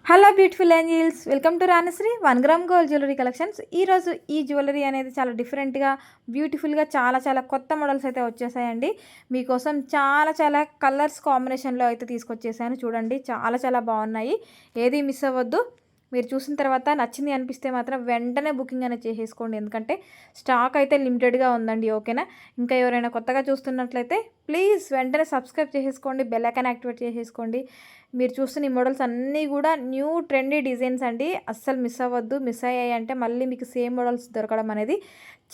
Hello beautiful angels, welcome to Ranashri 1 gram gold jewellery collections. ఈరోజు ఈ jewellery అనేది చాలా డిఫరెంట్గా, బ్యూటిఫుల్గా, చాలా చాలా కొత్త మోడల్స్ అయితే వచ్చేసాయండి. మీకోసం చాలా చాలా కలర్స్ కాంబినేషన్లో అయితే తీసుకొచ్చేసాను. చూడండి, చాలా చాలా బాగున్నాయి. ఏది మిస్ అవ్వద్దు. మీరు చూసిన తర్వాత నచ్చింది అనిపిస్తే మాత్రం వెంటనే బుకింగ్ అనేది చేసేసుకోండి. ఎందుకంటే స్టాక్ అయితే లిమిటెడ్గా ఉందండి. ఓకేనా? ఇంకా ఎవరైనా కొత్తగా చూస్తున్నట్లయితే ప్లీజ్ వెంటనే సబ్స్క్రైబ్ చేసేసుకోండి, బెల్ ఐకాన్ యాక్టివేట్ చేసేసుకోండి. మీరు చూస్తున్న ఈ మోడల్స్ అన్నీ కూడా న్యూ ట్రెండీ డిజైన్స్ అండి. అస్సలు మిస్ అవ్వద్దు. మిస్ అయ్యాయి అంటే మళ్ళీ మీకు సేమ్ మోడల్స్ దొరకడం అనేది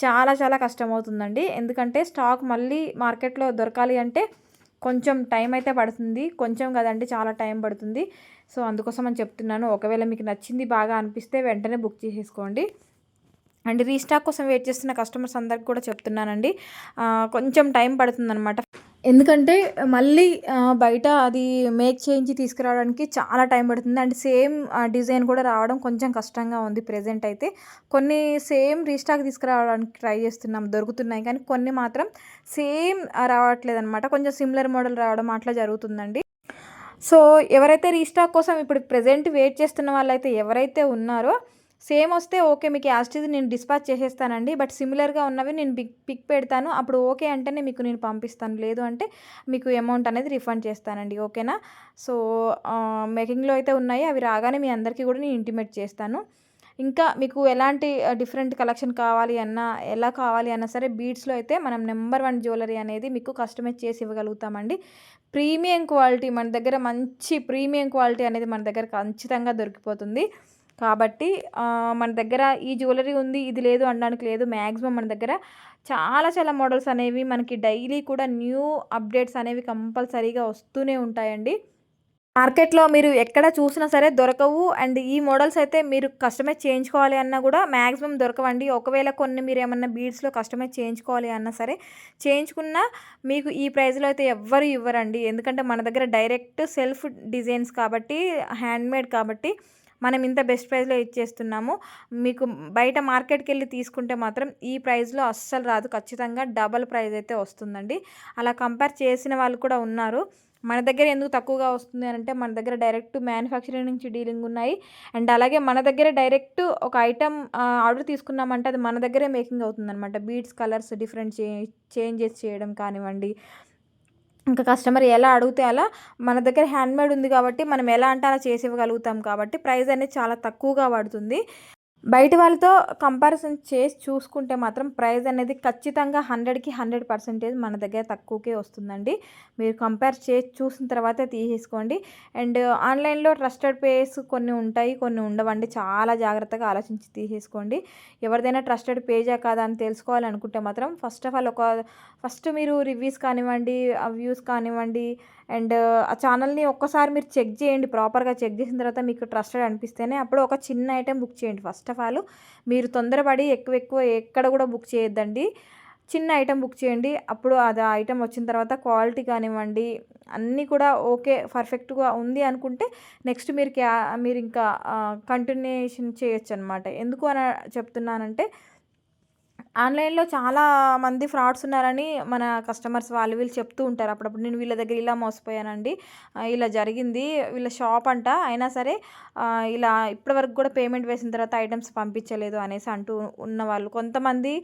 చాలా చాలా కష్టమవుతుందండి. ఎందుకంటే స్టాక్ మళ్ళీ మార్కెట్లో దొరకాలి అంటే కొంచెం టైం అయితే పడుతుంది. కొంచెం కదండి, చాలా టైం పడుతుంది. సో అందుకోసం అని చెప్తున్నాను. ఒకవేళ మీకు నచ్చింది బాగా అనిపిస్తే వెంటనే బుక్ చేసేసుకోండి. అండ్ రీస్టాక్ కోసం వెయిట్ చేస్తున్న కస్టమర్స్ అందరికి కూడా చెప్తున్నానండి, కొంచెం టైం పడుతుందన్నమాట. ఎందుకంటే మళ్ళీ బయట అది మేక్ చేయించి తీసుకురావడానికి చాలా టైం పడుతుంది. అండ్ సేమ్ డిజైన్ కూడా రావడం కొంచెం కష్టంగా ఉంది ప్రెజెంట్ అయితే. కొన్ని సేమ్ రీస్టాక్ తీసుకురావడానికి ట్రై చేస్తున్నాం, దొరుకుతున్నాయి. కానీ కొన్ని మాత్రం సేమ్ రావట్లేదు అనమాట. కొంచెం సిమిలర్ మోడల్ రావడం అట్లా జరుగుతుందండి. సో ఎవరైతే రీస్టాక్ కోసం ఇప్పుడు ప్రెజెంట్ వెయిట్ చేస్తున్న వాళ్ళైతే ఎవరైతే ఉన్నారో, సేమ్ వస్తే ఓకే, మీకు యాస్టీజ్ నేను డిస్పాచ్ చేసేస్తానండి. బట్ సిమిలర్గా ఉన్నవి నేను పిక్ పెడతాను. అప్పుడు ఓకే అంటేనే మీకు నేను పంపిస్తాను. లేదు అంటే మీకు అమౌంట్ అనేది రిఫండ్ చేస్తానండి. ఓకేనా? సో మేకింగ్లో అయితే ఉన్నాయి. అవి రాగానే మీ అందరికీ కూడా నేను ఇంటిమేట్ చేస్తాను. ఇంకా మీకు ఎలాంటి డిఫరెంట్ కలెక్షన్ కావాలి అన్నా, ఎలా కావాలి అన్నా సరే, బీడ్స్లో అయితే మనం నెంబర్ 1 జ్యువెలరీ అనేది మీకు కస్టమైజ్ చేసి ఇవ్వగలుగుతామండి. ప్రీమియం క్వాలిటీ మన దగ్గర, మంచి ప్రీమియం క్వాలిటీ అనేది మన దగ్గర ఖచ్చితంగా దొరికిపోతుంది. కాబట్టి మన దగ్గర ఈ జ్యువెలరీ ఉంది, ఇది లేదు అనడానికి లేదు. మ్యాక్సిమం మన దగ్గర చాలా చాలా మోడల్స్ అనేవి మనకి డైలీ కూడా న్యూ అప్డేట్స్ అనేవి కంపల్సరీగా వస్తూనే ఉంటాయండి. మార్కెట్లో మీరు ఎక్కడ చూసినా సరే దొరకవు. అండ్ ఈ మోడల్స్ అయితే మీరు కస్టమైజ్ చేయించుకోవాలి అన్నా కూడా మ్యాక్సిమం దొరకవండి. ఒకవేళ కొన్ని మీరు ఏమన్నా బీడ్స్లో కస్టమైజ్ చేయించుకోవాలి అన్నా సరే, చేయించుకున్నా మీకు ఈ ప్రైస్లో అయితే ఎవ్వరు ఇవ్వరండి. ఎందుకంటే మన దగ్గర డైరెక్ట్ సెల్ఫ్ డిజైన్స్ కాబట్టి, హ్యాండ్మేడ్ కాబట్టి మనం ఇంత బెస్ట్ ప్రైస్లో ఇచ్చేస్తున్నాము. మీకు బయట మార్కెట్కి వెళ్ళి తీసుకుంటే మాత్రం ఈ ప్రైస్లో అస్సలు రాదు. ఖచ్చితంగా డబల్ ప్రైస్ అయితే వస్తుందండి. అలా కంపేర్ చేసిన వాళ్ళు కూడా ఉన్నారు. మన దగ్గర ఎందుకు తక్కువగా వస్తుంది అని అంటే, మన దగ్గర డైరెక్ట్ మ్యానుఫ్యాక్చరింగ్ నుంచి డీలింగ్ ఉన్నాయి. అండ్ అలాగే మన దగ్గర డైరెక్ట్ ఒక ఐటమ్ ఆర్డర్ తీసుకున్నామంటే అది మన దగ్గరే మేకింగ్ అవుతుందన్నమాట. బీడ్స్ కలర్స్ డిఫరెంట్ చేంజెస్ చేయడం కానివ్వండి, ఇంకా కస్టమర్ ఎలా అడిగితే అలా, మన దగ్గర హ్యాండ్మేడ్ ఉంది కాబట్టి మనం ఎలా అంటే అలా చేసి ఇవ్వగలుగుతాం. కాబట్టి ప్రైస్ అనేది చాలా తక్కువగా పడుతుంది. బయట వాళ్ళతో కంపారిజన్ చేసి చూసుకుంటే మాత్రం ప్రైస్ అనేది ఖచ్చితంగా 100కి 100% మన దగ్గర తక్కువకే వస్తుందండి. మీరు కంపేర్ చేసి చూసిన తర్వాతే తీసేసుకోండి. అండ్ ఆన్లైన్లో ట్రస్టెడ్ పేజ్ కొన్ని ఉంటాయి, కొన్ని ఉండవండి. చాలా జాగ్రత్తగా ఆలోచించి తీసేసుకోండి. ఎవరిదైనా ట్రస్టెడ్ పేజా కాదా అని తెలుసుకోవాలనుకుంటే మాత్రం ఫస్ట్ ఆఫ్ ఆల్ ఫస్ట్ మీరు రివ్యూస్ కానివ్వండి, వ్యూస్ కానివ్వండి, అండ్ ఆ ఛానల్ని ఒక్కసారి మీరు చెక్ చేయండి. ప్రాపర్గా చెక్ చేసిన తర్వాత మీకు ట్రస్టెడ్ అనిపిస్తేనే అప్పుడు ఒక చిన్న ఐటెం బుక్ చేయండి. ఫస్ట్ ఆఫ్ ఆల్ మీరు తొందరపడి ఎక్కువ ఎక్కువ ఎక్కడ కూడా బుక్ చేయొద్దండి. చిన్న ఐటెం బుక్ చేయండి. అప్పుడు అది ఆ ఐటెం వచ్చిన తర్వాత క్వాలిటీ కానివ్వండి అన్నీ కూడా ఓకే, పర్ఫెక్ట్గా ఉంది అనుకుంటే నెక్స్ట్ మీరు ఇంకా కంటిన్యూషన్ చేయొచ్చు అనమాట. ఎందుకు అని చెప్తున్నానంటే, ఆన్లైన్లో చాలా మంది ఫ్రాడ్స్ ఉన్నారని మన కస్టమర్స్ వాళ్ళు వీళ్ళు చెప్తూ ఉంటారు అప్పుడప్పుడు. నేను వీళ్ళ దగ్గర ఇలా మోసపోయానండి, ఇలా జరిగింది, వీళ్ళ షాప్ అంట, అయినా సరే ఇలా ఇప్పటివరకు కూడా పేమెంట్ వేసిన తర్వాత ఐటమ్స్ పంపించలేదు అనేసి అంటూ ఉన్నవాళ్ళు కొంతమంది,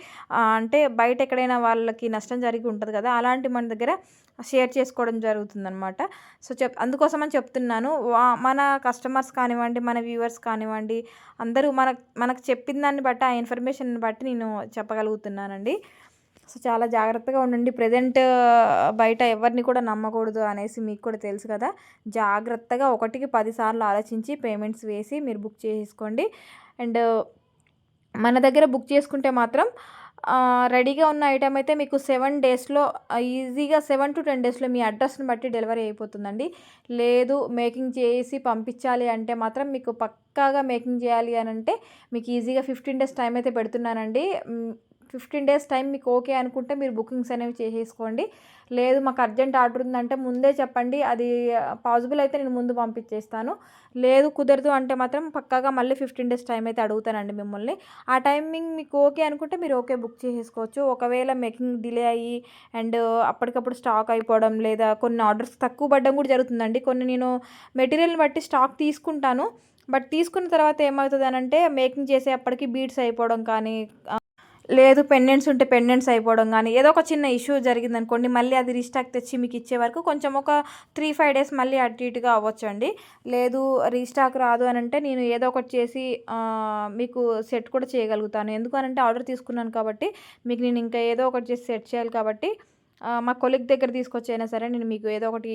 అంటే బయట ఎక్కడైనా వాళ్ళకి నష్టం జరిగి ఉంటుంది కదా, అలాంటి మన దగ్గర షేర్ చేసుకోవడం జరుగుతుందనమాట. సో అందుకోసమని చెప్తున్నాను. మన కస్టమర్స్ కానివ్వండి, మన వ్యూవర్స్ కానివ్వండి, అందరూ మనకు చెప్పిన దాన్ని బట్టి, ఆ ఇన్ఫర్మేషన్ని బట్టి నేను చెప్పగలుగుతున్నానండి. సో చాలా జాగ్రత్తగా ఉండండి. ప్రెజెంట్ బయట ఎవరిని కూడా నమ్మకూడదు అనేసి మీకు కూడా తెలుసు కదా. జాగ్రత్తగా 1కి 10 సార్లు ఆలోచించి పేమెంట్స్ వేసి మీరు బుక్ చేసుకోండి. అండ్ మన దగ్గర బుక్ చేసుకుంటే మాత్రం రెడీగా ఉన్న ఐటమ్ అయితే మీకు 7 డేస్లో, ఈజీగా 7 to 10 డేస్లో మీ అడ్రస్ని బట్టి డెలివరీ అయిపోతుందండి. లేదు మేకింగ్ చేసి పంపించాలి అంటే మాత్రం మీకు పక్కాగా మేకింగ్ చేయాలి అని అంటే మీకు ఈజీగా 15 డేస్ టైం అయితే పెడుతున్నానండి. 15 డేస్ టైం మీకు ఓకే అనుకుంటే మీరు బుకింగ్స్ అనేవి చేసేసుకోండి. లేదు మాకు అర్జెంట్ ఆర్డర్ ఉందంటే ముందే చెప్పండి. అది పాసిబుల్ అయితే నేను ముందు పంపించేస్తాను. లేదు కుదరదు అంటే మాత్రం పక్కాగా మళ్ళీ 15 డేస్ టైం అయితే అడుగుతానండి మిమ్మల్ని. ఆ టైమింగ్ మీకు ఓకే అనుకుంటే మీరు ఓకే బుక్ చేసేసుకోవచ్చు. ఒకవేళ మేకింగ్ డిలే అయ్యి అండ్ అప్పటికప్పుడు స్టాక్ అయిపోవడం లేదా కొన్ని ఆర్డర్స్ తక్కువ పడడం కూడా జరుగుతుందండి. కొన్ని నేను మెటీరియల్ని బట్టి స్టాక్ తీసుకుంటాను. బట్ తీసుకున్న తర్వాత ఏమవుతదనంటే మేకింగ్ చేసేప్పటికి బీడ్స్ అయిపోవడం కానీ లేదు పెండెంట్స్ ఉంటే పెండెంట్స్ అయిపోవడం కానీ ఏదో ఒక చిన్న ఇష్యూ జరిగిందనుకోండి, మళ్ళీ అది రీస్టాక్ తెచ్చి మీకు ఇచ్చే వరకు కొంచెం ఒక 3-5 డేస్ మళ్ళీ అటు ఇటుగా అవ్వచ్చండి. లేదు రీస్టాక్ రాదు అనంటే నేను ఏదో ఒకటి చేసి మీకు సెట్ కూడా చేయగలుగుతాను. ఎందుకు అనంటే ఆర్డర్ తీసుకున్నాను కాబట్టి మీకు నేను ఇంకా ఏదో ఒకటి చేసి సెట్ చేయాలి కాబట్టి మా కొలీగ్ దగ్గర తీసుకొచ్చైనా సరే నేను మీకు ఏదో ఒకటి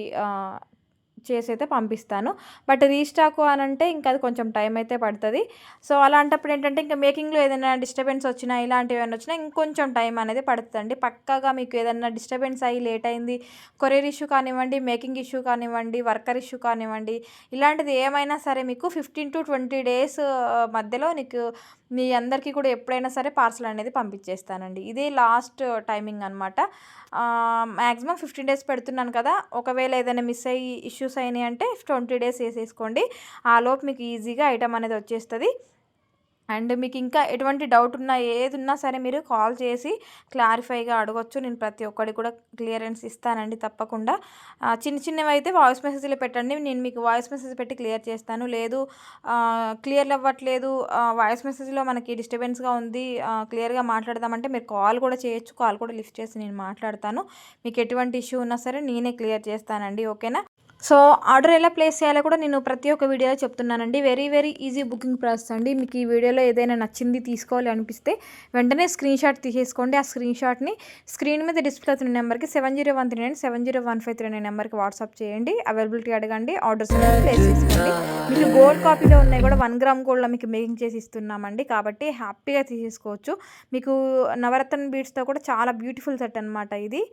చేసైతే పంపిస్తాను. బట్ రీస్టాకు అనంటే ఇంకా అది కొంచెం టైం అయితే పడుతుంది. సో అలాంటప్పుడు ఏంటంటే ఇంకా మేకింగ్లో ఏదైనా డిస్టర్బెన్స్ వచ్చినా ఇలాంటివి ఏమైనా వచ్చినా ఇంకొంచెం టైం అనేది పడుతుందండి. పక్కాగా మీకు ఏదైనా డిస్టర్బెన్స్ అయ్యి లేట్ అయింది, కొరియర్ ఇష్యూ కానివ్వండి, మేకింగ్ ఇష్యూ కానివ్వండి, వర్కర్ ఇష్యూ కానివ్వండి, ఇలాంటిది ఏమైనా సరే మీకు 15-20 డేస్ మధ్యలో నీకు మీ అందరికీ కూడా ఎప్పుడైనా సరే పార్సల్ అనేది పంపించేస్తానండి. ఇదే లాస్ట్ టైమింగ్ అనమాట. మ్యాక్సిమం 15 డేస్ పెడుతున్నాను కదా, ఒకవేళ ఏదైనా మిస్ అయ్యి ఇష్యూస్ అయినాయి అంటే 20 డేస్ వేసేసుకోండి. ఆలోపు మీకు ఈజీగా ఐటమ్ అనేది వచ్చేస్తుంది. అండ్ మీకు ఇంకా ఎటువంటి డౌట్ ఉన్నా ఏది ఉన్నా సరే మీరు కాల్ చేసి క్లారిఫైగా అడగొచ్చు. నేను ప్రతి ఒక్కరికి కూడా క్లియరెన్స్ ఇస్తానండి తప్పకుండా. చిన్న చిన్నవి అయితే వాయిస్ మెసేజ్లో పెట్టండి, నేను మీకు వాయిస్ మెసేజ్ పెట్టి క్లియర్ చేస్తాను. లేదు క్లియర్ అవ్వట్లేదు, వాయిస్ మెసేజ్లో మనకి డిస్టర్బెన్స్గా ఉంది, క్లియర్గా మాట్లాడదామంటే మీరు కాల్ కూడా చేయొచ్చు. కాల్ కూడా లిఫ్ట్ చేసి నేను మాట్లాడతాను. మీకు ఎటువంటి ఇష్యూ ఉన్నా సరే నేనే క్లియర్ చేస్తానండి. ఓకేనా? సో ఆర్డర్ ఎలా ప్లేస్ చేయాలో కూడా నేను ప్రతి ఒక్క వీడియోలో చెప్తున్నానండి. Very very easy booking process అండి. మీకు ఈ వీడియోలో ఏదైనా నచ్చింది తీసుకోవాలి అనిపిస్తే వెంటనే స్క్రీన్ షాట్ తీసేసుకోండి. ఆ స్క్రీన్ షాట్ని స్క్రీన్ మీద డిస్ప్లే అవుతున్న నెంబర్కి 7013970539 నెంబర్కి వాట్సాప్ చేయండి. అవైలబిలిటీ అడగండి, ఆర్డర్స్ అనేది ప్లేస్ చేసుకోండి. మీకు గోల్డ్ కాపీలో ఉన్నాయి కూడా 1 గ్రామ్ గోల్డ్లో మీకు మేకింగ్ చేసి ఇస్తున్నామండి. కాబట్టి హ్యాపీగా తీసేసుకోవచ్చు. మీకు నవరత్న బీడ్స్తో కూడా చాలా బ్యూటిఫుల్ సెట్ అనమాట ఇది.